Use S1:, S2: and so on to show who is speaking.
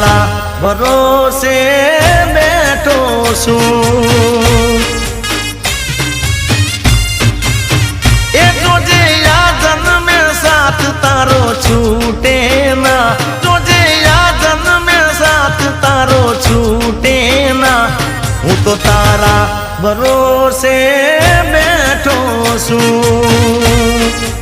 S1: તારા ભરોસે બેઠો છું એ જોજે આ જન્મે સાથ તારો છૂટે ના જોજે આ જન્મે સાથ તારો છૂટે ના હું તો તારા ભરોસે બેઠો છું